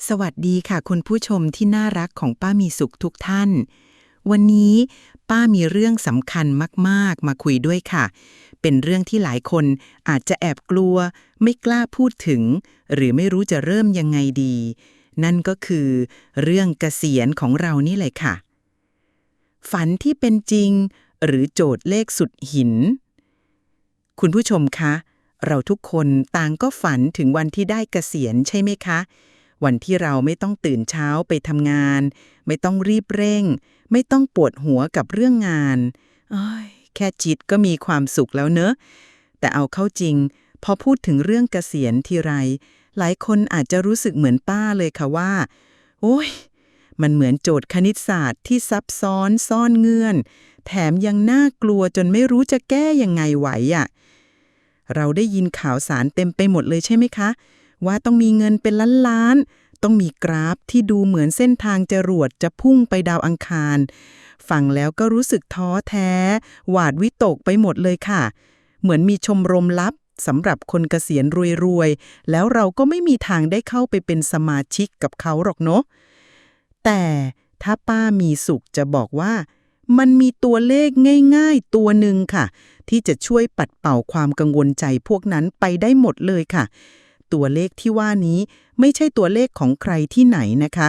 สวัสดีค่ะคุณผู้ชมที่น่ารักของป้ามีสุขทุกท่านวันนี้ป้ามีเรื่องสำคัญมากๆมาคุยด้วยค่ะเป็นเรื่องที่หลายคนอาจจะแอบกลัวไม่กล้าพูดถึงหรือไม่รู้จะเริ่มยังไงดีนั่นก็คือเรื่องเกษียณของเรานี่เลยค่ะฝันที่เป็นจริงหรือโจทย์เลขสุดหินคุณผู้ชมคะเราทุกคนต่างก็ฝันถึงวันที่ได้เกษียณใช่ไหมคะวันที่เราไม่ต้องตื่นเช้าไปทำงานไม่ต้องรีบเร่งไม่ต้องปวดหัวกับเรื่องงานแค่จิตก็มีความสุขแล้วเนอะแต่เอาเข้าจริงพอพูดถึงเรื่องเกษียณทีไรหลายคนอาจจะรู้สึกเหมือนป้าเลยค่ะว่าโอ้ยมันเหมือนโจทย์คณิตศาสตร์ที่ซับซ้อนซ่อนเงื่อนแถมยังน่ากลัวจนไม่รู้จะแก้ยังไงไหวอ่ะเราได้ยินข่าวสารเต็มไปหมดเลยใช่ไหมคะว่าต้องมีเงินเป็นล้านๆต้องมีกราฟที่ดูเหมือนเส้นทางจรวดจะพุ่งไปดาวอังคารฟังแล้วก็รู้สึกท้อแท้หวาดวิตกไปหมดเลยค่ะเหมือนมีชมรมลับสำหรับคนเกษียณรวยๆแล้วเราก็ไม่มีทางได้เข้าไปเป็นสมาชิกกับเขาหรอกเนาะแต่ถ้าป้ามีสุขจะบอกว่ามันมีตัวเลขง่ายๆตัวหนึ่งค่ะที่จะช่วยปัดเป่าความกังวลใจพวกนั้นไปได้หมดเลยค่ะตัวเลขที่ว่านี้ไม่ใช่ตัวเลขของใครที่ไหนนะคะ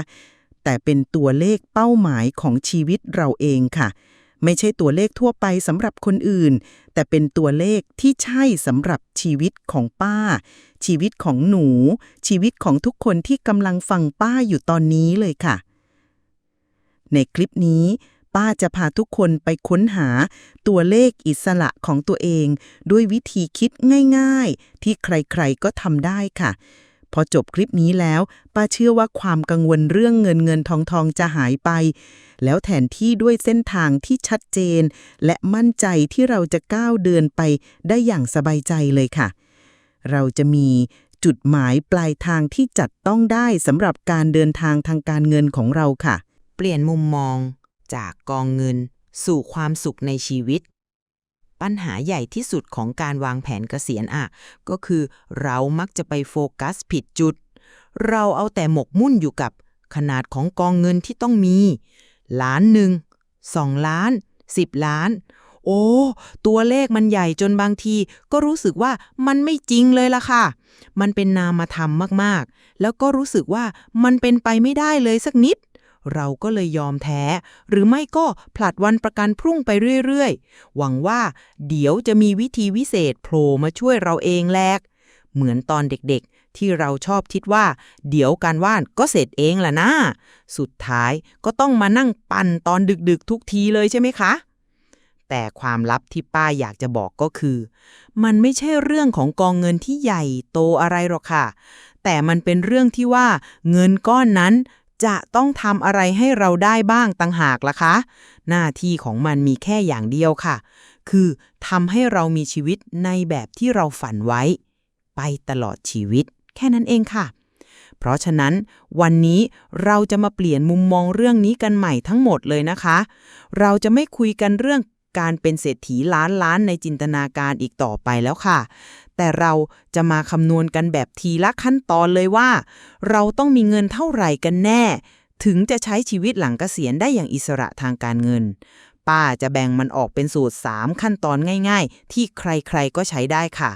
แต่เป็นตัวเลขเป้าหมายของชีวิตเราเองค่ะไม่ใช่ตัวเลขทั่วไปสำหรับคนอื่นแต่เป็นตัวเลขที่ใช่สำหรับชีวิตของป้าชีวิตของหนูชีวิตของทุกคนที่กำลังฟังป้าอยู่ตอนนี้เลยค่ะในคลิปนี้ป้าจะพาทุกคนไปค้นหาตัวเลขอิสระของตัวเองด้วยวิธีคิดง่ายๆที่ใครๆก็ทำได้ค่ะพอจบคลิปนี้แล้วป้าเชื่อว่าความกังวลเรื่องเงินทองจะหายไปแล้วแทนที่ด้วยเส้นทางที่ชัดเจนและมั่นใจที่เราจะก้าวเดินไปได้อย่างสบายใจเลยค่ะเราจะมีจุดหมายปลายทางที่จัดต้องได้สำหรับการเดินทางทางการเงินของเราค่ะเปลี่ยนมุมมองจากกองเงินสู่ความสุขในชีวิตปัญหาใหญ่ที่สุดของการวางแผนเกษียณก็คือเรามักจะไปโฟกัสผิดจุดเราเอาแต่หมกมุ่นอยู่กับขนาดของกองเงินที่ต้องมีล้านหนึ่ง2 ล้าน10 ล้านโอ้ตัวเลขมันใหญ่จนบางทีก็รู้สึกว่ามันไม่จริงเลยล่ะค่ะมันเป็นนามธรรมมากๆแล้วก็รู้สึกว่ามันเป็นไปไม่ได้เลยสักนิดเราก็เลยยอมแท้หรือไม่ก็ผลัดวันประกันพรุ่งไปเรื่อยๆหวังว่าเดี๋ยวจะมีวิธีวิเศษโผล่มาช่วยเราเองแลกเหมือนตอนเด็กๆที่เราชอบคิดว่าเดี๋ยวการบ้านก็เสร็จเองล่ะนะสุดท้ายก็ต้องมานั่งปั่นตอนดึกๆทุกทีเลยใช่ไหมคะแต่ความลับที่ป้าอยากจะบอกก็คือมันไม่ใช่เรื่องของกองเงินที่ใหญ่โตอะไรหรอกค่ะแต่มันเป็นเรื่องที่ว่าเงินก้อนนั้นจะต้องทำอะไรให้เราได้บ้างต่างหากล่ะคะหน้าที่ของมันมีแค่อย่างเดียวค่ะคือทำให้เรามีชีวิตในแบบที่เราฝันไว้ไปตลอดชีวิตแค่นั้นเองค่ะเพราะฉะนั้นวันนี้เราจะมาเปลี่ยนมุมมองเรื่องนี้กันใหม่ทั้งหมดเลยนะคะเราจะไม่คุยกันเรื่องการเป็นเศรษฐีล้านในจินตนาการอีกต่อไปแล้วค่ะแต่เราจะมาคำนวณกันแบบทีละขั้นตอนเลยว่าเราต้องมีเงินเท่าไหร่กันแน่ถึงจะใช้ชีวิตหลังเกษียณได้อย่างอิสระทางการเงินป้าจะแบ่งมันออกเป็นสูตร3ขั้นตอนง่ายๆที่ใครๆก็ใช้ได้ค่ะ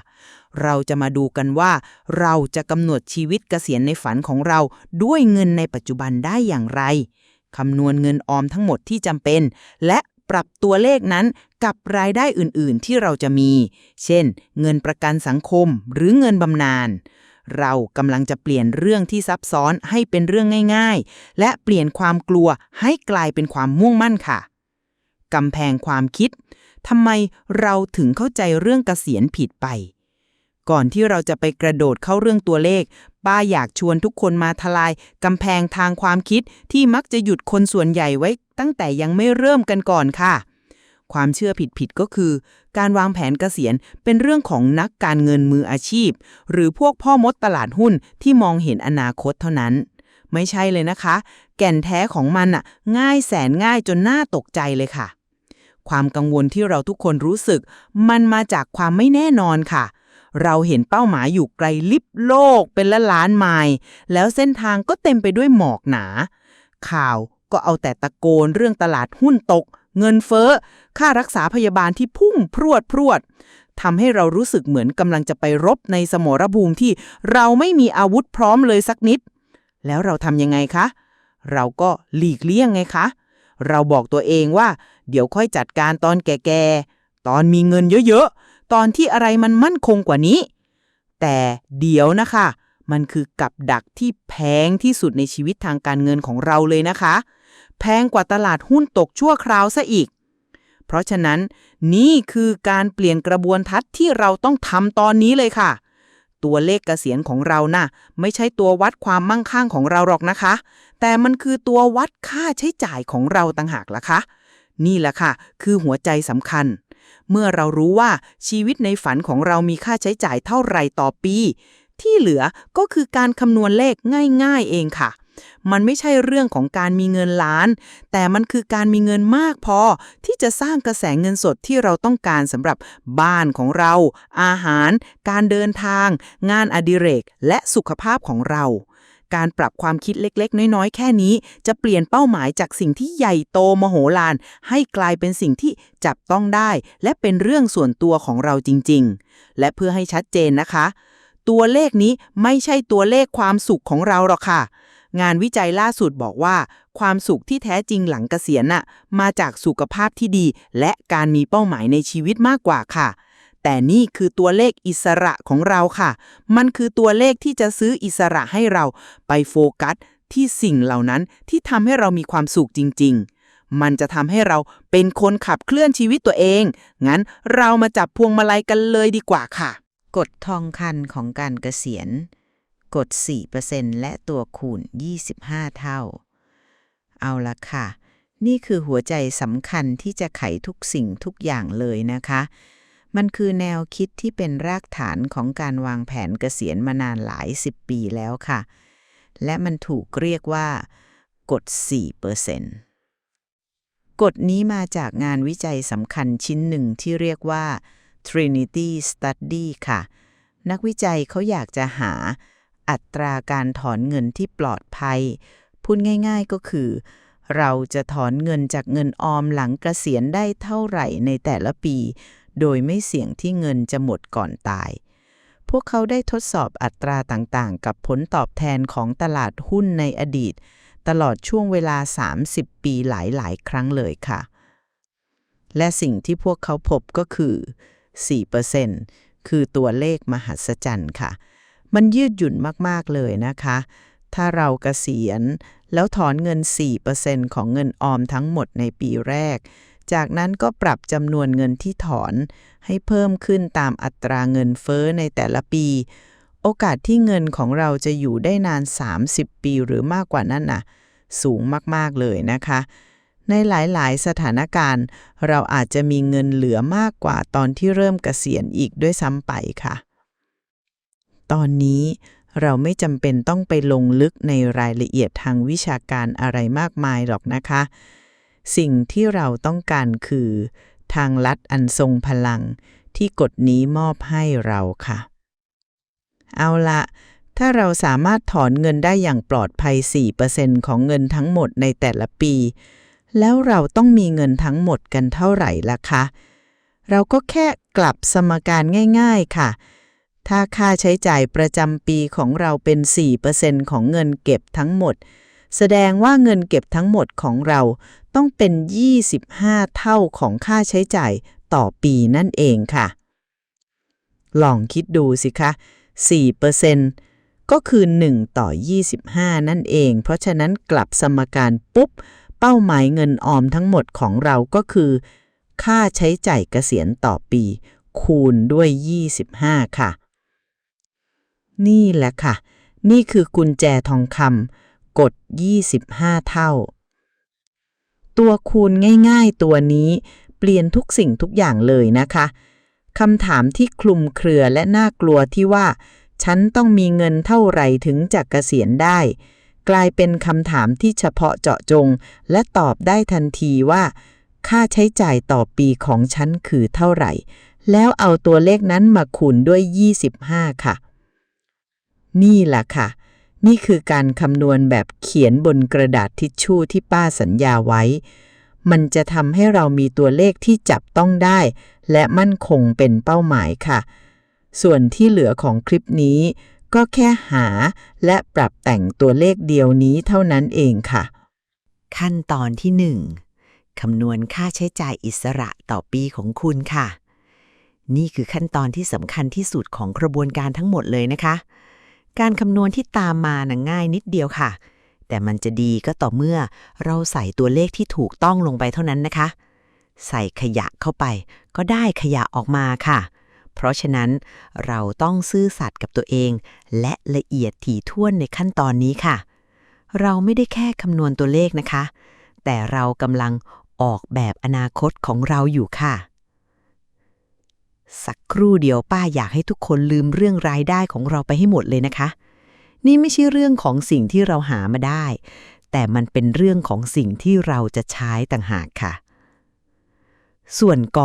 เราจะมาดูกันว่าเราจะกำหนดชีวิตเกษียณในฝันของเราด้วยเงินในปัจจุบันได้อย่างไรคำนวณเงินออมทั้งหมดที่จำเป็นและปรับตัวเลขนั้นกับรายได้อื่นๆที่เราจะมีเช่นเงินประกันสังคมหรือเงินบำนาญเรากำลังจะเปลี่ยนเรื่องที่ซับซ้อนให้เป็นเรื่องง่ายๆและเปลี่ยนความกลัวให้กลายเป็นความมุ่งมั่นค่ะกำแพงความคิดทำไมเราถึงเข้าใจเรื่องเกษียณผิดไปก่อนที่เราจะไปกระโดดเข้าเรื่องตัวเลขป้าอยากชวนทุกคนมาทลายกำแพงทางความคิดที่มักจะหยุดคนส่วนใหญ่ไว้ตั้งแต่ยังไม่เริ่มกันก่อนค่ะความเชื่อผิดๆก็คือการวางแผนเกษียณเป็นเรื่องของนักการเงินมืออาชีพหรือพวกพ่อมดตลาดหุ้นที่มองเห็นอนาคตเท่านั้นไม่ใช่เลยนะคะแก่นแท้ของมันง่ายแสนง่ายจนน่าตกใจเลยค่ะความกังวลที่เราทุกคนรู้สึกมันมาจากความไม่แน่นอนค่ะ เราเห็นเป้าหมายอยู่ไกลลิบโลกเป็นล้านไมล์แล้วเส้นทางก็เต็มไปด้วยหมอกหนาข่าวก็เอาแต่ตะโกนเรื่องตลาดหุ้นตกเงินเฟ้อค่ารักษาพยาบาลที่พุ่งพรวดทำให้เรารู้สึกเหมือนกำลังจะไปรบในสมรภูมิที่เราไม่มีอาวุธพร้อมเลยสักนิดแล้วเราทำยังไงคะเราก็หลีกเลี่ยงไงคะเราบอกตัวเองว่าเดี๋ยวค่อยจัดการตอนแก่ๆตอนมีเงินเยอะๆตอนที่อะไรมันมั่นคงกว่านี้แต่เดี๋ยวนะคะมันคือกับดักที่แพงที่สุดในชีวิตทางการเงินของเราเลยนะคะแพงกว่าตลาดหุ้นตกชั่วคราวซะอีกเพราะฉะนั้นนี่คือการเปลี่ยนกระบวนทัศน์ที่เราต้องทำตอนนี้เลยค่ะตัวเลขเกษียณของเราน่ะไม่ใช่ตัววัดความมั่งคั่งของเราหรอกนะคะแต่มันคือตัววัดค่าใช้จ่ายของเราต่างหากล่ะคะนี่แหละค่ะคือหัวใจสำคัญเมื่อเรารู้ว่าชีวิตในฝันของเรามีค่าใช้จ่ายเท่าไหร่ต่อปีที่เหลือก็คือการคำนวณเลขง่ายๆเองค่ะมันไม่ใช่เรื่องของการมีเงินล้านแต่มันคือการมีเงินมากพอที่จะสร้างกระแสเงินสดที่เราต้องการสำหรับบ้านของเราอาหารการเดินทางงานอดิเรกและสุขภาพของเราการปรับความคิดเล็กๆน้อยๆแค่นี้จะเปลี่ยนเป้าหมายจากสิ่งที่ใหญ่โตมโหฬารให้กลายเป็นสิ่งที่จับต้องได้และเป็นเรื่องส่วนตัวของเราจริงๆและเพื่อให้ชัดเจนนะคะตัวเลขนี้ไม่ใช่ตัวเลขความสุขของเราหรอกค่ะงานวิจัยล่าสุดบอกว่าความสุขที่แท้จริงหลังเกษียณน่ะมาจากสุขภาพที่ดีและการมีเป้าหมายในชีวิตมากกว่าค่ะแต่นี่คือตัวเลขอิสระของเราค่ะมันคือตัวเลขที่จะซื้ออิสระให้เราไปโฟกัสที่สิ่งเหล่านั้นที่ทำให้เรามีความสุขจริงๆมันจะทำให้เราเป็นคนขับเคลื่อนชีวิตตัวเองงั้นเรามาจับพวงมาลัยกันเลยดีกว่าค่ะกฎทองคันของการเกษียณกด 4% และตัวคูณ 25 เท่าเอาละค่ะนี่คือหัวใจสำคัญที่จะไขทุกสิ่งทุกอย่างเลยนะคะมันคือแนวคิดที่เป็นรากฐานของการวางแผนเกษียณมานานหลาย10 ปีแล้วค่ะและมันถูกเรียกว่ากฎ 4% กฎนี้มาจากงานวิจัยสำคัญชิ้นหนึ่งที่เรียกว่า Trinity Study ค่ะนักวิจัยเขาอยากจะหาอัตราการถอนเงินที่ปลอดภัยพูดง่ายๆก็คือเราจะถอนเงินจากเงินออมหลังเกษียณได้เท่าไหร่ในแต่ละปีโดยไม่เสี่ยงที่เงินจะหมดก่อนตายพวกเขาได้ทดสอบอัตราต่างๆกับผลตอบแทนของตลาดหุ้นในอดีตตลอดช่วงเวลา30 ปีหลายๆครั้งเลยค่ะและสิ่งที่พวกเขาพบก็คือ 4% คือตัวเลขมหัศจรรย์ค่ะมันยืดหยุ่นมากๆเลยนะคะถ้าเราเกษียณแล้วถอนเงิน 4% ของเงินออมทั้งหมดในปีแรกจากนั้นก็ปรับจำนวนเงินที่ถอนให้เพิ่มขึ้นตามอัตราเงินเฟ้อในแต่ละปีโอกาสที่เงินของเราจะอยู่ได้นาน30 ปีหรือมากกว่านั้นน่ะสูงมากๆเลยนะคะในหลายๆสถานการณ์เราอาจจะมีเงินเหลือมากกว่าตอนที่เริ่มเกษียณอีกด้วยซ้ำไปค่ะตอนนี้เราไม่จำเป็นต้องไปลงลึกในรายละเอียดทางวิชาการอะไรมากมายหรอกนะคะสิ่งที่เราต้องการคือทางลัดอันทรงพลังที่กฎนี้มอบให้เราค่ะเอาละถ้าเราสามารถถอนเงินได้อย่างปลอดภัย 4% ของเงินทั้งหมดในแต่ละปีแล้วเราต้องมีเงินทั้งหมดกันเท่าไหร่ล่ะคะเราก็แค่กลับสมการง่ายๆค่ะถ้าค่าใช้จ่ายประจำปีของเราเป็น 4% ของเงินเก็บทั้งหมดแสดงว่าเงินเก็บทั้งหมดของเราต้องเป็น25 เท่าของค่าใช้จ่ายต่อปีนั่นเองค่ะลองคิดดูสิคะ 4% ก็คือ1ต่อ25นั่นเองเพราะฉะนั้นกลับสมการปุ๊บเป้าหมายเงินออมทั้งหมดของเราก็คือค่าใช้จ่ายเกษียณต่อปีคูณด้วย25ค่ะนี่แหละค่ะนี่คือกุญแจทองคำกด25 เท่าตัวคูณง่ายๆตัวนี้เปลี่ยนทุกสิ่งทุกอย่างเลยนะคะคำถามที่คลุมเครือและน่ากลัวที่ว่าฉันต้องมีเงินเท่าไหร่ถึงจะเกษียณได้กลายเป็นคำถามที่เฉพาะเจาะจงและตอบได้ทันทีว่าค่าใช้จ่ายต่อปีของฉันคือเท่าไหร่ แล้วเอาตัวเลขนั้นมาคูณด้วย25ค่ะนี่แหละค่ะนี่คือการคำนวณแบบเขียนบนกระดาษทิชชู่ที่ป้าสัญญาไว้มันจะทำให้เรามีตัวเลขที่จับต้องได้และมั่นคงเป็นเป้าหมายค่ะส่วนที่เหลือของคลิปนี้ก็แค่หาและปรับแต่งตัวเลขเดียวนี้เท่านั้นเองค่ะขั้นตอนที่ 1 คำนวณค่าใช้จ่ายอิสระต่อปีของคุณค่ะนี่คือขั้นตอนที่สำคัญที่สุดของกระบวนการทั้งหมดเลยนะคะการคำนวณที่ตามมาง่ายนิดเดียวค่ะแต่มันจะดีก็ต่อเมื่อเราใส่ตัวเลขที่ถูกต้องลงไปเท่านั้นนะคะใส่ขยะเข้าไปก็ได้ขยะออกมาค่ะเพราะฉะนั้นเราต้องซื่อสัตย์กับตัวเองและละเอียดถี่ถ้วนในขั้นตอนนี้ค่ะเราไม่ได้แค่คำนวณตัวเลขนะคะแต่เรากำลังออกแบบอนาคตของเราอยู่ค่ะสักครู่เดียวป้าอยากให้ทุกคนลืมเรื่องรายได้ของเราไปให้หมดเลยนะคะนี่ไม่ใช่เรื่องของสิ่งที่เราหามาได้แต่มันเป็นเรื่องของสิ่งที่เราจะใช้ต่างหากค่ะส่วนก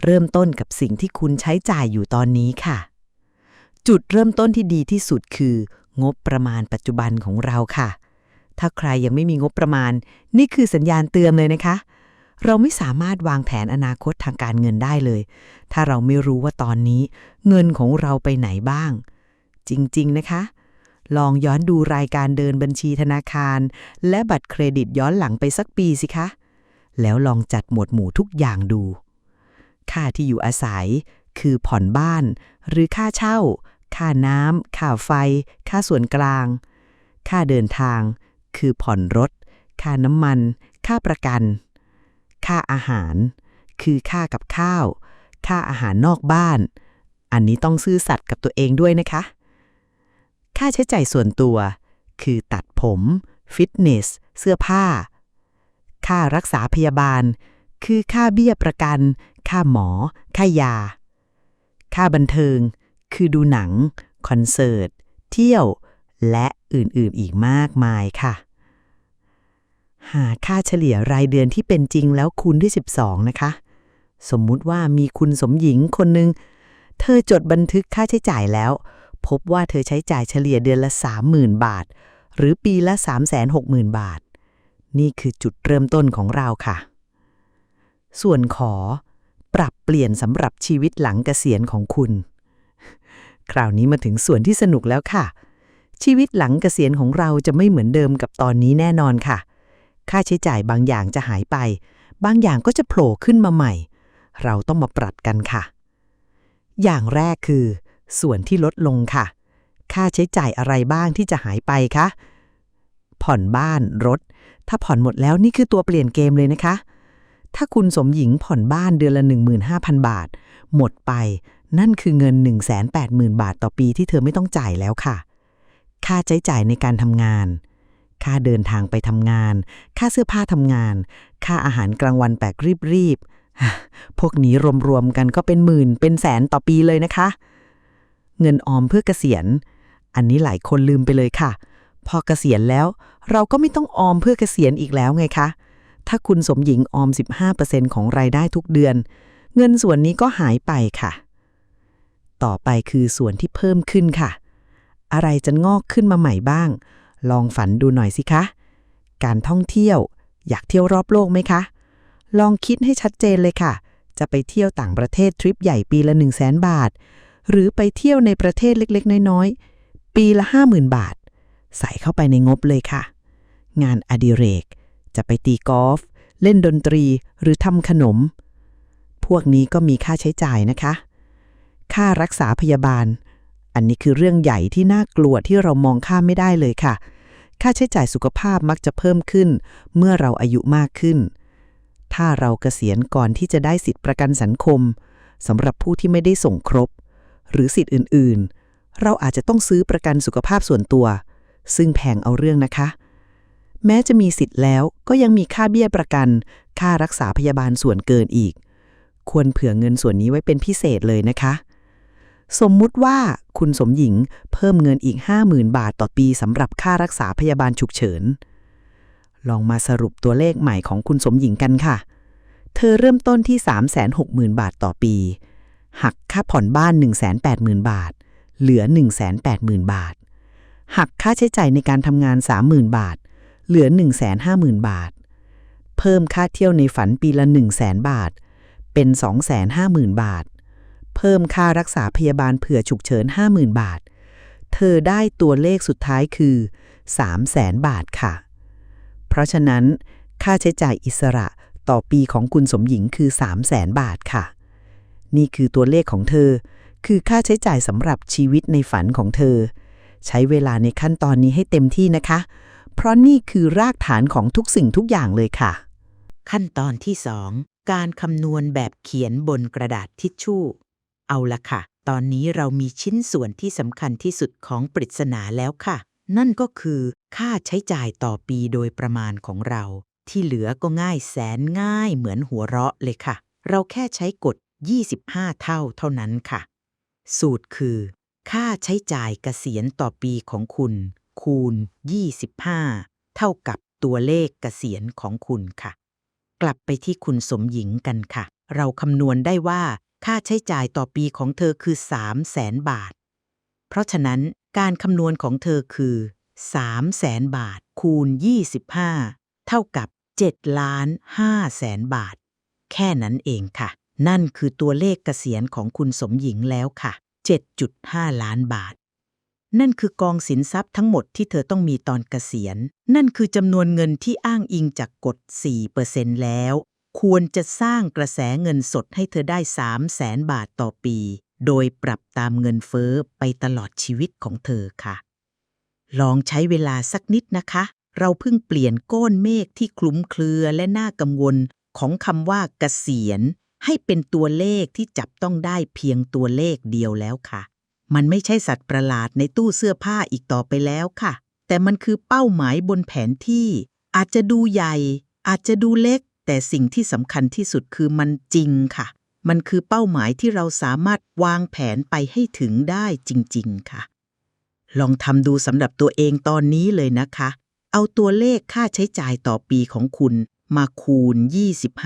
เริ่มต้นกับสิ่งที่คุณใช้จ่ายอยู่ตอนนี้ค่ะจุดเริ่มต้นที่ดีที่สุดคืองบประมาณปัจจุบันของเราค่ะถ้าใครยังไม่มีงบประมาณนี่คือสัญญาณเตือนเลยนะคะเราไม่สามารถวางแผนอนาคตทางการเงินได้เลยถ้าเราไม่รู้ว่าตอนนี้เงินของเราไปไหนบ้างจริงๆนะคะลองย้อนดูรายการเดินบัญชีธนาคารและบัตรเครดิตย้อนหลังไปสักปีสิคะแล้วลองจัดหมวดหมู่ทุกอย่างดูค่าที่อยู่อาศัยคือผ่อนบ้านหรือค่าเช่าค่าน้ำค่าไฟค่าส่วนกลางค่าเดินทางคือผ่อนรถค่าน้ำมันค่าประกันค่าอาหารคือค่ากับข้าวค่าอาหารนอกบ้านอันนี้ต้องซื่อสัตย์กับตัวเองด้วยนะคะค่าใช้จ่ายส่วนตัวคือตัดผมฟิตเนสเสื้อผ้าค่ารักษาพยาบาลคือค่าเบี้ยประกันค่าหมอค่ายาค่าบันเทิงคือดูหนังคอนเสิร์ตเที่ยวและอื่นๆอีกมากมายค่ะหาค่าเฉลี่ยรายเดือนที่เป็นจริงแล้วคูณด้วย12นะคะสมมุติว่ามีคุณสมหญิงคนหนึ่งเธอจดบันทึกค่าใช้จ่ายแล้วพบว่าเธอใช้จ่ายเฉลี่ยเดือนละ 30,000 บาทหรือปีละ 360,000 บาทนี่คือจุดเริ่มต้นของเราค่ะส่วนปรับเปลี่ยนสำหรับชีวิตหลังเกษียณของคุณคราวนี้มาถึงส่วนที่สนุกแล้วค่ะชีวิตหลังเกษียณของเราจะไม่เหมือนเดิมกับตอนนี้แน่นอนค่ะค่าใช้จ่ายบางอย่างจะหายไปบางอย่างก็จะโผล่ขึ้นมาใหม่เราต้องมาปรับกันค่ะอย่างแรกคือส่วนที่ลดลงค่ะค่าใช้จ่ายอะไรบ้างที่จะหายไปคะผ่อนบ้านรถถ้าผ่อนหมดแล้วนี่คือตัวเปลี่ยนเกมเลยนะคะถ้าคุณสมหญิงผ่อนบ้านเดือนละ 15,000 บาทหมดไปนั่นคือเงิน 180,000 บาทต่อปีที่เธอไม่ต้องจ่ายแล้วค่ะค่าใช้จ่ายในการทำงานค่าเดินทางไปทำงานค่าเสื้อผ้าทำงานค่าอาหารกลางวันแปลกรีบพวกนี้รวมๆกันก็เป็นหมื่นเป็นแสนต่อปีเลยนะคะเงินออมเพื่อเกษียณอันนี้หลายคนลืมไปเลยค่ะพอเกษียณแล้วเราก็ไม่ต้องออมเพื่อเกษียณอีกแล้วไงคะถ้าคุณสมหญิงออม 15% ของรายได้ทุกเดือนเงินส่วนนี้ก็หายไปค่ะต่อไปคือส่วนที่เพิ่มขึ้นค่ะอะไรจะงอกขึ้นมาใหม่บ้างลองฝันดูหน่อยสิคะการท่องเที่ยวอยากเที่ยวรอบโลกไหมคะลองคิดให้ชัดเจนเลยค่ะจะไปเที่ยวต่างประเทศทริปใหญ่ปีละ 100,000 บาทหรือไปเที่ยวในประเทศเล็กๆน้อยๆปีละ 50,000 บาทใส่เข้าไปในงบเลยค่ะงานอดิเรกจะไปตีกอล์ฟเล่นดนตรีหรือทำขนมพวกนี้ก็มีค่าใช้จ่ายนะคะค่ารักษาพยาบาลอันนี้คือเรื่องใหญ่ที่น่ากลัวที่เรามองข้ามไม่ได้เลยค่ะค่าใช้จ่ายสุขภาพมักจะเพิ่มขึ้นเมื่อเราอายุมากขึ้นถ้าเราเกษียณก่อนที่จะได้สิทธิประกันสังคมสำหรับผู้ที่ไม่ได้ส่งครบหรือสิทธิ์อื่นๆเราอาจจะต้องซื้อประกันสุขภาพส่วนตัวซึ่งแพงเอาเรื่องนะคะแม้จะมีสิทธิ์แล้วก็ยังมีค่าเบี้ยประกันค่ารักษาพยาบาลส่วนเกินอีกควรเผื่อเงินส่วนนี้ไว้เป็นพิเศษเลยนะคะสมมุติว่าคุณสมหญิงเพิ่มเงินอีก 50,000 บาทต่อปีสำหรับค่ารักษาพยาบาลฉุกเฉินลองมาสรุปตัวเลขใหม่ของคุณสมหญิงกันค่ะเธอเริ่มต้นที่ 360,000 บาทต่อปี หักค่าผ่อนบ้าน 180,000 บาทเหลือ 180,000 บาทหักค่าใช้จ่ายในการทำงาน 30,000 บาทเหลือ 150,000 บาทเพิ่มค่าเที่ยวในฝันปีละ 100,000 บาทเป็น 250,000 บาทเพิ่มค่ารักษาพยาบาลเผื่อฉุกเฉิน 50,000 บาทเธอได้ตัวเลขสุดท้ายคือ 300,000 บาทค่ะเพราะฉะนั้นค่าใช้จ่ายอิสระต่อปีของคุณสมหญิงคือ 300,000 บาทค่ะนี่คือตัวเลขของเธอคือค่าใช้จ่ายสำหรับชีวิตในฝันของเธอใช้เวลาในขั้นตอนนี้ให้เต็มที่นะคะเพราะนี่คือรากฐานของทุกสิ่งทุกอย่างเลยค่ะขั้นตอนที่ 2 การคำนวณแบบเขียนบนกระดาษทิชชู่เอาละค่ะตอนนี้เรามีชิ้นส่วนที่สำคัญที่สุดของปริศนาแล้วค่ะนั่นก็คือค่าใช้จ่ายต่อปีโดยประมาณของเราที่เหลือก็ง่ายแสนง่ายเหมือนหัวเราะเลยค่ะเราแค่ใช้กฎ25 เท่านั้นค่ะสูตรคือค่าใช้จ่ายเกษียณต่อปีของคุณคูณ25เท่ากับตัวเลขเกษียณของคุณค่ะกลับไปที่คุณสมหญิงกันค่ะเราคำนวณได้ว่าค่าใช้จ่ายต่อปีของเธอคือ 300,000 บาทเพราะฉะนั้นการคำนวณของเธอคือ 300,000 บาทคูณ25เท่ากับ 7,500,000 บาทแค่นั้นเองค่ะนั่นคือตัวเลขเกษียณของคุณสมหญิงแล้วค่ะ 7.5 ล้านบาทนั่นคือกองสินทรัพย์ทั้งหมดที่เธอต้องมีตอนเกษียณนั่นคือจำนวนเงินที่อ้างอิงจากกฎ 4% แล้วควรจะสร้างกระแสเงินสดให้เธอได้ 300,000 บาทต่อปีโดยปรับตามเงินเฟ้อไปตลอดชีวิตของเธอค่ะลองใช้เวลาสักนิดนะคะเราเพิ่งเปลี่ยนก้อนเมฆที่คลุ้มเครือและน่ากังวลของคำว่าเกษียณให้เป็นตัวเลขที่จับต้องได้เพียงตัวเลขเดียวแล้วค่ะมันไม่ใช่สัตว์ประหลาดในตู้เสื้อผ้าอีกต่อไปแล้วค่ะแต่มันคือเป้าหมายบนแผนที่อาจจะดูใหญ่อาจจะดูเล็กแต่สิ่งที่สำคัญที่สุดคือมันจริงค่ะมันคือเป้าหมายที่เราสามารถวางแผนไปให้ถึงได้จริงๆค่ะลองทำดูสำหรับตัวเองตอนนี้เลยนะคะเอาตัวเลขค่าใช้จ่ายต่อปีของคุณมาคูณ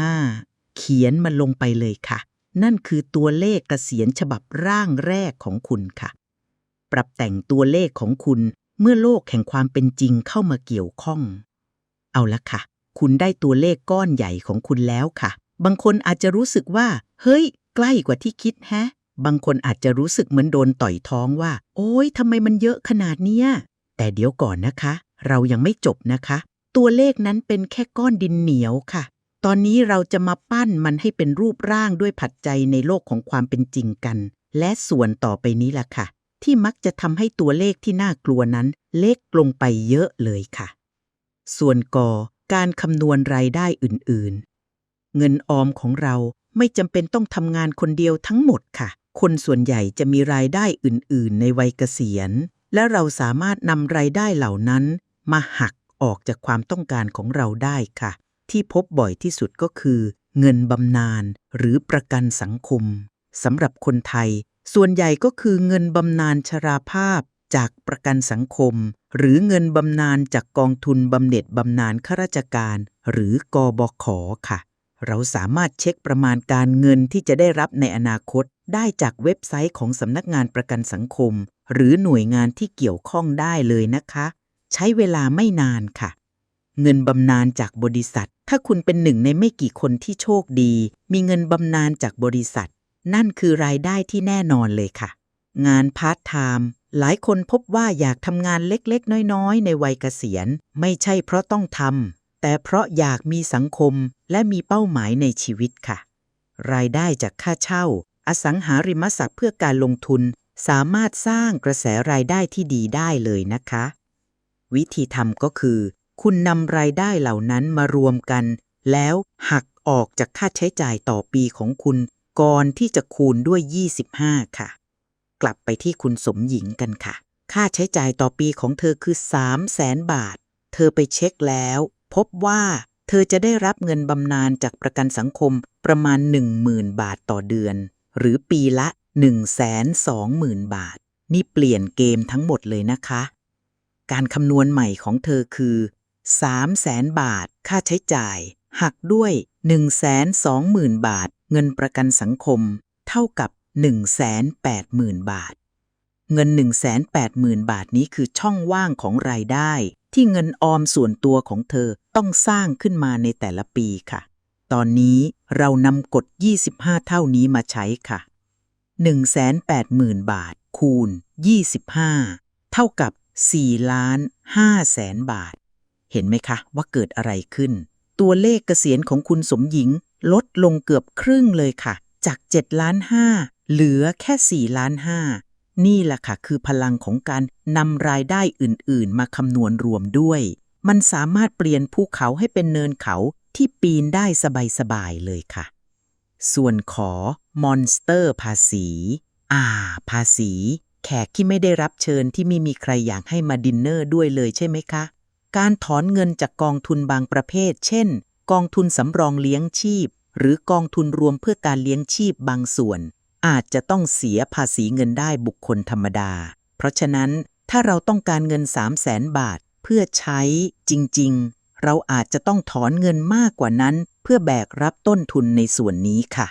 25เขียนมันลงไปเลยค่ะนั่นคือตัวเลขเกษียณฉบับร่างแรกของคุณค่ะปรับแต่งตัวเลขของคุณเมื่อโลกแห่งความเป็นจริงเข้ามาเกี่ยวข้องเอาละค่ะคุณได้ตัวเลขก้อนใหญ่ของคุณแล้วค่ะบางคนอาจจะรู้สึกว่าเฮ้ยใกล้กว่าที่คิดแฮะบางคนอาจจะรู้สึกเหมือนโดนต่อยท้องว่าโอ๊ยทำไมมันเยอะขนาดเนี้ยแต่เดี๋ยวก่อนนะคะเรายังไม่จบนะคะตัวเลขนั้นเป็นแค่ก้อนดินเหนียวค่ะตอนนี้เราจะมาปั้นมันให้เป็นรูปร่างด้วยปัจจัยในโลกของความเป็นจริงกันและส่วนต่อไปนี้ล่ะค่ะที่มักจะทำให้ตัวเลขที่น่ากลัวนั้นเล็กลงไปเยอะเลยค่ะส่วนกการคำนวณรายได้อื่นๆเงินออมของเราไม่จำเป็นต้องทำงานคนเดียวทั้งหมดค่ะคนส่วนใหญ่จะมีรายได้อื่นๆในวัยเกษียณและเราสามารถนำรายได้เหล่านั้นมาหักออกจากความต้องการของเราได้ค่ะที่พบบ่อยที่สุดก็คือเงินบำนาญหรือประกันสังคมสำหรับคนไทยส่วนใหญ่ก็คือเงินบำนาญชราภาพจากประกันสังคมหรือเงินบำนาญจากกองทุนบำเหน็จบำนาญข้าราชการหรือกบข.ค่ะเราสามารถเช็คประมาณการเงินที่จะได้รับในอนาคตได้จากเว็บไซต์ของสำนักงานประกันสังคมหรือหน่วยงานที่เกี่ยวข้องได้เลยนะคะใช้เวลาไม่นานค่ะเงินบำนาญจากบริษัทถ้าคุณเป็นหนึ่งในไม่กี่คนที่โชคดีมีเงินบำนาญจากบริษัทนั่นคือรายได้ที่แน่นอนเลยค่ะงานพาร์ทไทม์หลายคนพบว่าอยากทำงานเล็กๆน้อยๆในวัยเกษียณไม่ใช่เพราะต้องทำแต่เพราะอยากมีสังคมและมีเป้าหมายในชีวิตค่ะรายได้จากค่าเช่าอสังหาริมทรัพย์เพื่อการลงทุนสามารถสร้างกระแสรายได้ที่ดีได้เลยนะคะวิธีทำก็คือคุณนำรายได้เหล่านั้นมารวมกันแล้วหักออกจากค่าใช้จ่ายต่อปีของคุณก่อนที่จะคูณด้วย25ค่ะกลับไปที่คุณสมหญิงกันค่ะค่าใช้จ่ายต่อปีของเธอคือ 300,000 บาทเธอไปเช็คแล้วพบว่าเธอจะได้รับเงินบำนาญจากประกันสังคมประมาณ 10,000 บาทต่อเดือนหรือปีละ 120,000 บาทนี่เปลี่ยนเกมทั้งหมดเลยนะคะการคำนวณใหม่ของเธอคือ 300,000 บาทค่าใช้จ่ายหักด้วย 120,000 บาทเงินประกันสังคมเท่ากับ 180,000 บาท เงิน 180,000 บาทนี้คือช่องว่างของรายได้ที่เงินออมส่วนตัวของเธอต้องสร้างขึ้นมาในแต่ละปีค่ะ ตอนนี้เรานำกฎ 25 เท่านี้มาใช้ค่ะ 180,000 บาทคูณ 25 เท่ากับ 4,500,000 บาท เห็นไหมคะว่าเกิดอะไรขึ้น ตัวเลขเกษียณของคุณสมหญิงลดลงเกือบครึ่งเลยค่ะ จาก 7,500,000 เหลือแค่ 4,500,000 นี่แหละค่ะคือพลังของการนำรายได้อื่นๆมาคำนวณรวมด้วย มันสามารถเปลี่ยนภูเขาให้เป็นเนินเขาที่ปีนได้สบายๆเลยค่ะ ส่วนขอมอนสเตอร์ภาษีภาษี แขกที่ไม่ได้รับเชิญที่ไม่มีใครอยากให้มาดินเนอร์ด้วยเลยใช่ไหมคะ การถอนเงินจากกองทุนบางประเภท เช่น กองทุนสำรองเลี้ยงชีพ หรือกองทุนรวมเพื่อการเลี้ยงชีพบางส่วน อาจจะต้องเสียภาษีเงินได้บุคคลธรรมดา เพราะฉะนั้นถ้าเราต้องการเงิน 300,000 บาทเพื่อใช้จริงๆ เราอาจจะต้องถอนเงินมากกว่านั้นเพื่อแบกรับต้นทุนในส่วนนี้ค่ะ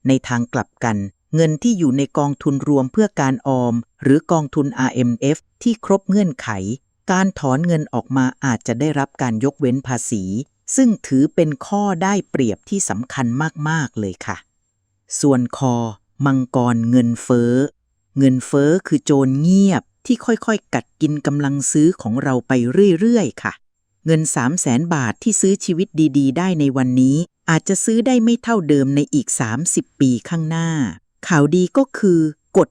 ในทางกลับกันเงินที่อยู่ในกองทุนรวมเพื่อการออมหรือกองทุน RMF ที่ครบเงื่อนไขการถอนเงินออกมาอาจจะได้รับการยกเว้นภาษีซึ่งถือเป็นข้อได้เปรียบที่สำคัญมากๆเลยค่ะส่วนคอมังกรเงินเฟ้อเงินเฟ้อคือโจรเงียบที่ค่อยๆกัดกินกำลังซื้อของเราไปเรื่อยๆค่ะเงิน 300,000 บาทที่ซื้อชีวิตดีๆได้ในวันนี้อาจจะซื้อได้ไม่เท่าเดิมในอีก30 ปีข้างหน้าข่าวดีก็คือกฎ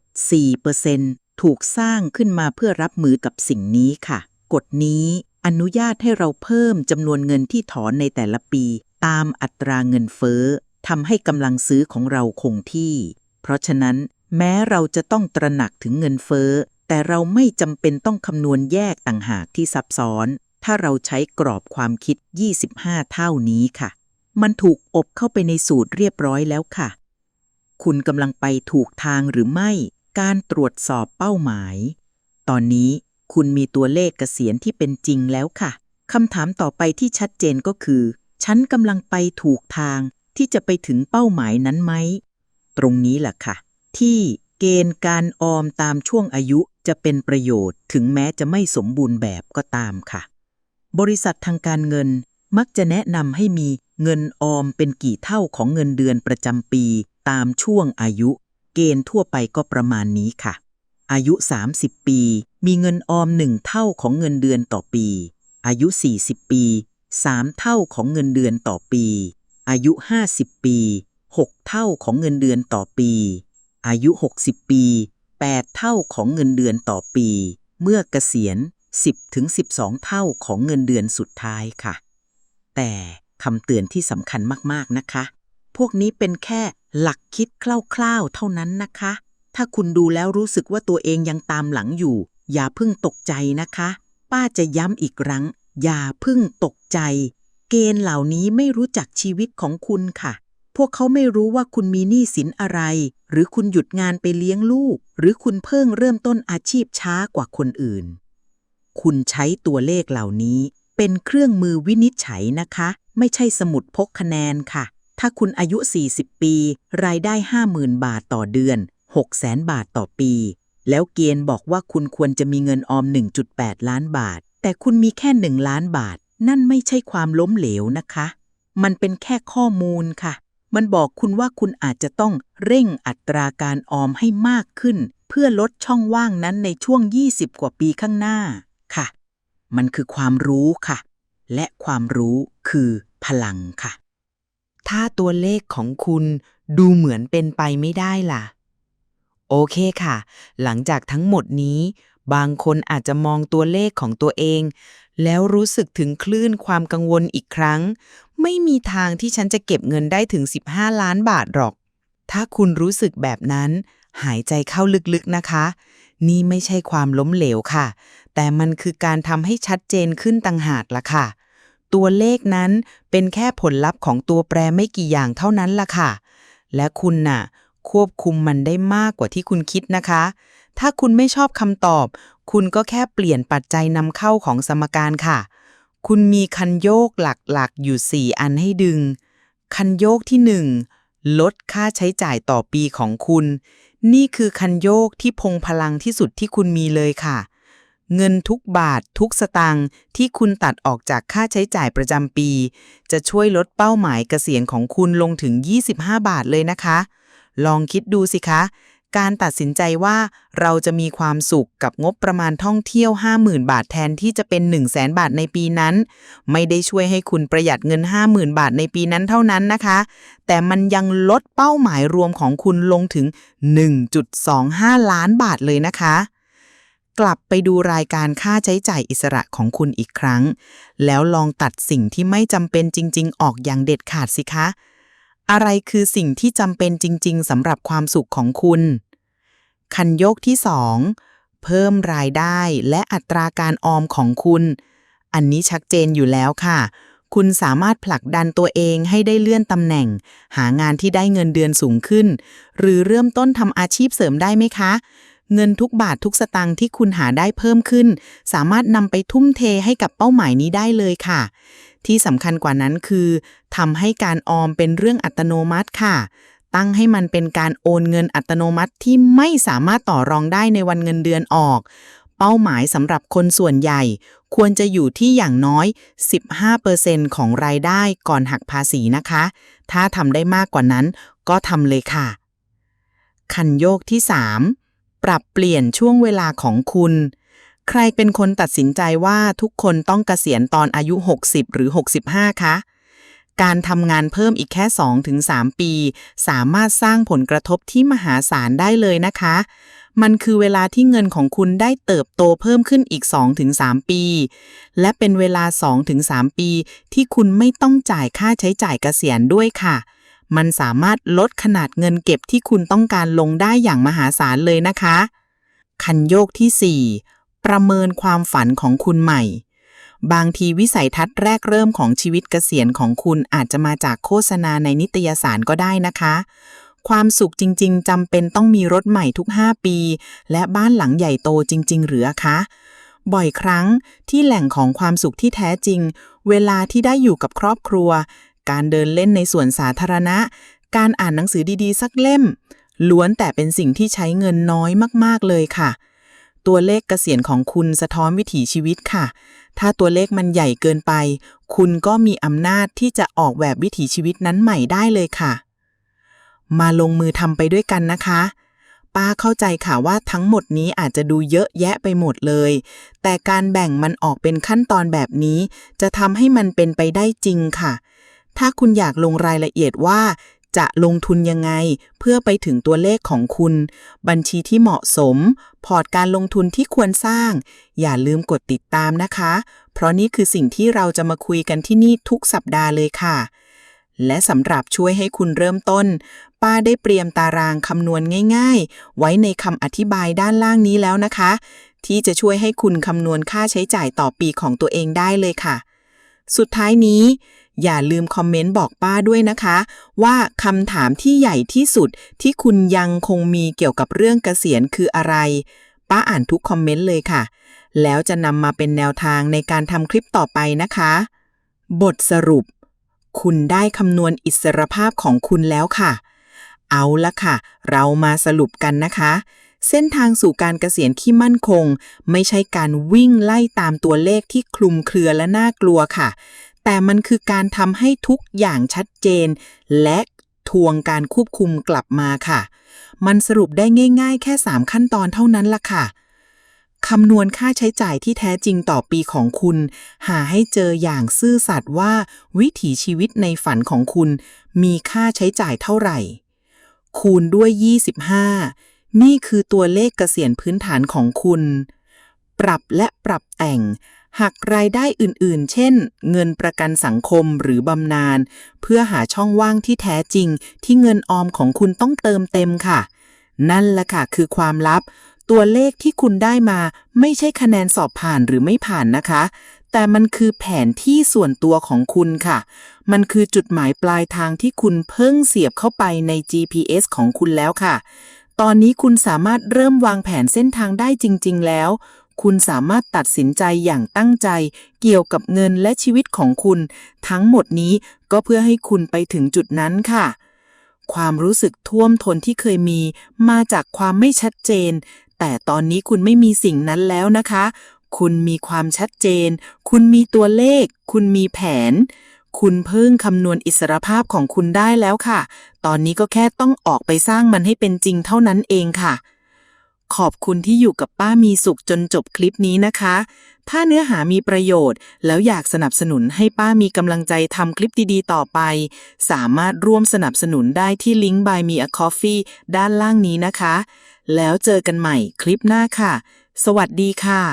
4% ถูกสร้างขึ้นมาเพื่อรับมือกับสิ่งนี้ค่ะกฎนี้อนุญาตให้เราเพิ่มจำนวนเงินที่ถอนในแต่ละปีตามอัตราเงินเฟ้อทำให้กำลังซื้อของเราคงที่เพราะฉะนั้นแม้เราจะต้องตระหนักถึงเงินเฟ้อแต่เราไม่จำเป็นต้องคำนวณแยกต่างหากที่ซับซ้อนถ้าเราใช้กรอบความคิด 25 เท่านี้ค่ะมันถูกอบเข้าไปในสูตรเรียบร้อยแล้วค่ะคุณกำลังไปถูกทางหรือไม่การตรวจสอบเป้าหมายตอนนี้คุณมีตัวเลขเกษียณที่เป็นจริงแล้วค่ะคำถามต่อไปที่ชัดเจนก็คือฉันกำลังไปถูกทางที่จะไปถึงเป้าหมายนั้นไหมตรงนี้แหละค่ะที่เกณฑ์การออมตามช่วงอายุจะเป็นประโยชน์ถึงแม้จะไม่สมบูรณ์แบบก็ตามค่ะบริษัททางการเงินมักจะแนะนำให้มีเงินออมเป็นกี่เท่าของเงินเดือนประจำปีตามช่วงอายุเกณฑ์ทั่วไปก็ประมาณนี้ค่ะอายุ30 ปีมีเงินออม1 เท่าของเงินเดือนต่อปีอายุ40 ปี3 เท่าของเงินเดือนต่อปีอายุ50 ปี6 เท่าของเงินเดือนต่อปีอายุ60 ปี8 เท่าของเงินเดือนต่อปีเมื่อเกษียณ10-12 เท่าของเงินเดือนสุดท้ายค่ะแต่คำเตือนที่สำคัญมากๆนะคะพวกนี้เป็นแค่หลักคิดคร่าวๆเท่านั้นนะคะถ้าคุณดูแล้วรู้สึกว่าตัวเองยังตามหลังอยู่อย่าเพิ่งตกใจนะคะป้าจะย้ำอีกครั้งอย่าเพิ่งตกใจเกณฑ์เหล่านี้ไม่รู้จักชีวิตของคุณค่ะพวกเขาไม่รู้ว่าคุณมีหนี้สินอะไรหรือคุณหยุดงานไปเลี้ยงลูกหรือคุณเพิ่งเริ่มต้นอาชีพช้ากว่าคนอื่นคุณใช้ตัวเลขเหล่านี้เป็นเครื่องมือวินิจฉัยนะคะไม่ใช่สมุดพกคะแนนค่ะถ้าคุณอายุ40 ปีรายได้ 50,000 บาทต่อเดือน 600,000 บาทต่อปีแล้วเกณฑ์บอกว่าคุณควรจะมีเงินออม 1.8 ล้านบาทแต่คุณมีแค่1 ล้านบาทนั่นไม่ใช่ความล้มเหลวนะคะมันเป็นแค่ข้อมูลค่ะมันบอกคุณว่าคุณอาจจะต้องเร่งอัตราการออมให้มากขึ้นเพื่อลดช่องว่างนั้นในช่วง20 กว่าปีข้างหน้าค่ะมันคือความรู้ค่ะและความรู้คือพลังค่ะถ้าตัวเลขของคุณดูเหมือนเป็นไปไม่ได้ล่ะโอเคค่ะหลังจากทั้งหมดนี้บางคนอาจจะมองตัวเลขของตัวเองแล้วรู้สึกถึงคลื่นความกังวลอีกครั้งไม่มีทางที่ฉันจะเก็บเงินได้ถึง15 ล้านบาทหรอกถ้าคุณรู้สึกแบบนั้นหายใจเข้าลึกๆนะคะนี่ไม่ใช่ความล้มเหลวค่ะแต่มันคือการทำให้ชัดเจนขึ้นต่างหากล่ะค่ะตัวเลขนั้นเป็นแค่ผลลัพธ์ของตัวแปรไม่กี่อย่างเท่านั้นล่ะค่ะและคุณน่ะควบคุมมันได้มากกว่าที่คุณคิดนะคะถ้าคุณไม่ชอบคำตอบคุณก็แค่เปลี่ยนปัจจัยนำเข้าของสมการค่ะคุณมีคันโยกหลักๆอยู่4 อันให้ดึงคันโยกที่1ลดค่าใช้จ่ายต่อปีของคุณ นี่คือคันโยกที่พงพลังที่สุดที่คุณมีเลยค่ะ เงินทุกบาททุกสตางค์ที่คุณตัดออกจากค่าใช้จ่ายประจำปี จะช่วยลดเป้าหมายเกษียณของคุณลงถึง 25 บาทเลยนะคะ ลองคิดดูสิคะ การตัดสินใจว่าเราจะมีความสุขกับงบประมาณท่องเที่ยว 50,000 บาทแทนที่จะเป็น 100,000 บาทในปีนั้น ไม่ได้ช่วยให้คุณประหยัดเงิน 50,000 บาทในปีนั้นเท่านั้นนะคะ แต่มันยังลดเป้าหมายรวมของคุณลงถึง 1.25 ล้านบาทเลยนะคะ กลับไปดูรายการค่าใช้จ่ายอิสระของคุณอีกครั้ง แล้วลองตัดสิ่งที่ไม่จำเป็นจริงๆออกอย่างเด็ดขาดสิคะ อะไรคือสิ่งที่จำเป็นจริงๆสำหรับความสุขของคุณ คันโยกที่ 2 เพิ่มรายได้และอัตราการออมของคุณ อันนี้ชัดเจนอยู่แล้วค่ะ คุณสามารถผลักดันตัวเองให้ได้เลื่อนตำแหน่ง หางานที่ได้เงินเดือนสูงขึ้น หรือเริ่มต้นทำอาชีพเสริมได้ไหมคะ เงินทุกบาททุกสตางค์ที่คุณหาได้เพิ่มขึ้น สามารถนำไปทุ่มเทให้กับเป้าหมายนี้ได้เลยค่ะ ที่สำคัญกว่านั้นคือทำให้การออมเป็นเรื่องอัตโนมัติค่ะ ตั้งให้มันเป็นการโอนเงินอัตโนมัติที่ไม่สามารถต่อรองได้ในวันเงินเดือนออก เป้าหมายสำหรับคนส่วนใหญ่ควรจะอยู่ที่อย่างน้อย 15% ของรายได้ก่อนหักภาษีนะคะ ถ้าทำได้มากกว่านั้นก็ทำเลยค่ะ คันโยกที่ 3 ปรับเปลี่ยนช่วงเวลาของคุณ ใครเป็นคนตัดสินใจว่าทุกคนต้องเกษียณตอนอายุ 60 หรือ 65 คะ การทำงานเพิ่มอีกแค่ 2-3 ปีสามารถสร้างผลกระทบที่มหาศาลได้เลยนะคะ มันคือเวลาที่เงินของคุณได้เติบโตเพิ่มขึ้นอีก 2-3 ปี และเป็นเวลา 2-3 ปีที่คุณไม่ต้องจ่ายค่าใช้จ่ายเกษียณด้วยค่ะ มันสามารถลดขนาดเงินเก็บที่คุณต้องการลงได้อย่างมหาศาลเลยนะคะ คันโยกที่ 4 ประเมินความฝันของคุณใหม่ บางทีวิสัยทัศน์แรกเริ่มของชีวิตเกษียณของคุณอาจจะมาจากโฆษณาในนิตยสารก็ได้นะคะ ความสุขจริงๆจำเป็นต้องมีรถใหม่ทุก 5 ปี และบ้านหลังใหญ่โตจริงๆหรือคะบ่อยครั้งที่แหล่งของความสุขที่แท้จริงเวลาที่ได้อยู่กับครอบครัวการเดินเล่นในสวนสาธารณะการอ่านหนังสือดีๆสักเล่มล้วนแต่เป็นสิ่งที่ใช้เงินน้อยมากๆเลยค่ะตัวเลขเกษียณของคุณสะท้อนวิถีชีวิตค่ะถ้าตัวเลขมันใหญ่เกินไปคุณก็มีอำนาจที่จะออกแบบวิถีชีวิตนั้นใหม่ได้เลยค่ะมาลงมือทำไปด้วยกันนะคะป้าเข้าใจค่ะว่าทั้งหมดนี้อาจจะดูเยอะแยะไปหมดเลยแต่การแบ่งมันออกเป็นขั้นตอนแบบนี้จะทำให้มันเป็นไปได้จริงค่ะถ้าคุณอยากลงรายละเอียดว่าจะลงทุนยังไงเพื่อไปถึงตัวเลขของคุณบัญชีที่เหมาะสมพอร์ตการลงทุนที่ควรสร้างอย่าลืมกดติดตามนะคะเพราะนี่คือสิ่งที่เราจะมาคุยกันที่นี่ทุกสัปดาห์เลยค่ะและสำหรับช่วยให้คุณเริ่มต้นป้าได้เตรียมตารางคำนวณง่ายๆไว้ในคำอธิบายด้านล่างนี้แล้วนะคะที่จะช่วยให้คุณคำนวณค่าใช้จ่ายต่อปีของตัวเองได้เลยค่ะสุดท้ายนี้อย่าลืมคอมเมนต์บอกป้าด้วยนะคะว่าคำถามที่ใหญ่ที่สุดที่คุณยังคงมีเกี่ยวกับเรื่องเกษียณคืออะไรป้าอ่านทุกคอมเมนต์เลยค่ะแล้วจะนำมาเป็นแนวทางในการทำคลิปต่อไปนะคะบทสรุปคุณได้คำนวณอิสรภาพของคุณแล้วค่ะเอาละค่ะเรามาสรุปกันนะคะเส้นทางสู่การเกษียณที่มั่นคงไม่ใช่การวิ่งไล่ตามตัวเลขที่คลุมเครือและน่ากลัวค่ะแต่มันคือการทำให้ทุกอย่างชัดเจนและทวงการควบคุมกลับมาค่ะมันสรุปได้ง่ายๆแค่3ขั้นตอนเท่านั้นล่ะค่ะคำนวณค่าใช้จ่ายที่แท้จริงต่อปีของคุณหาให้เจออย่างซื่อสัตย์ว่าวิถีชีวิตในฝันของคุณมีค่าใช้จ่ายเท่าไหร่คูณด้วย25นี่คือตัวเลขเกษียณพื้นฐานของคุณปรับและปรับแต่งหักรายได้อื่นๆเช่นเงินประกันสังคมหรือบำนาญเพื่อหาช่องว่างที่แท้จริงที่เงินออมของคุณต้องเติมเต็มค่ะนั่นแหละค่ะคือความลับตัวเลขที่คุณได้มาไม่ใช่คะแนนสอบผ่านหรือไม่ผ่านนะคะแต่มันคือแผนที่ส่วนตัวของคุณค่ะมันคือจุดหมายปลายทางที่คุณเพิ่งเสียบเข้าไปใน GPS ของคุณแล้วค่ะตอนนี้คุณสามารถเริ่มวางแผนเส้นทางได้จริงๆแล้วคุณสามารถตัดสินใจอย่างตั้งใจเกี่ยวกับเงินและชีวิตของคุณทั้งหมดนี้ก็เพื่อให้คุณไปถึงจุดนั้นค่ะ ความรู้สึกท่วมท้นที่เคยมีมาจากความไม่ชัดเจน แต่ตอนนี้คุณไม่มีสิ่งนั้นแล้วนะคะ คุณมีความชัดเจน คุณมีตัวเลข คุณมีแผน คุณเพิ่งคำนวณอิสรภาพของคุณได้แล้วค่ะ ตอนนี้ก็แค่ต้องออกไปสร้างมันให้เป็นจริงเท่านั้นเองค่ะ ขอบคุณที่อยู่กับป้ามีสุขจนจบคลิปนี้นะคะ ถ้าเนื้อหามีประโยชน์แล้วอยากสนับสนุนให้ป้ามีกำลังใจทำคลิปดีๆต่อไป สามารถร่วมสนับสนุนได้ที่ลิงก์ Buy Me a Coffee ด้านล่างนี้นะคะ แล้วเจอกันใหม่คลิปหน้าค่ะ สวัสดีค่ะ